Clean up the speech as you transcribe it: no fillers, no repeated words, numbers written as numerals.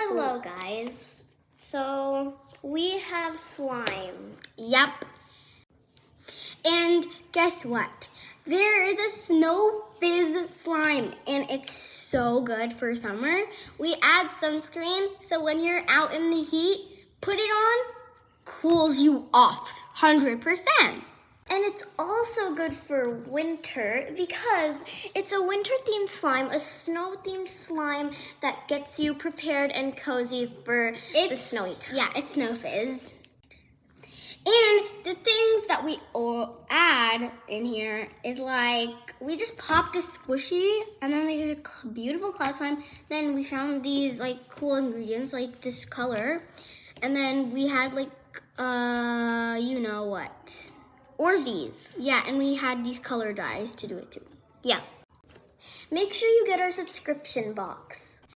Hello, guys. So we have slime. Yep. And guess what? There is a Snow Fizz slime, and it's so good for summer. We add sunscreen, so when you're out in the heat, put it on, cools you off 100%. And it's also good for winter because it's a winter-themed slime, a snow-themed slime that gets you prepared and cozy for the snowy time. Yeah, it's Snow Fizz. And the things that we all add in here is like, we just popped a squishy, and then there's a beautiful cloud slime. Then we found these like cool ingredients, like this color. And then we had like, you know what? Orbeez. Yeah, and we had these color dyes to do it too. Yeah. Make sure you get our subscription box.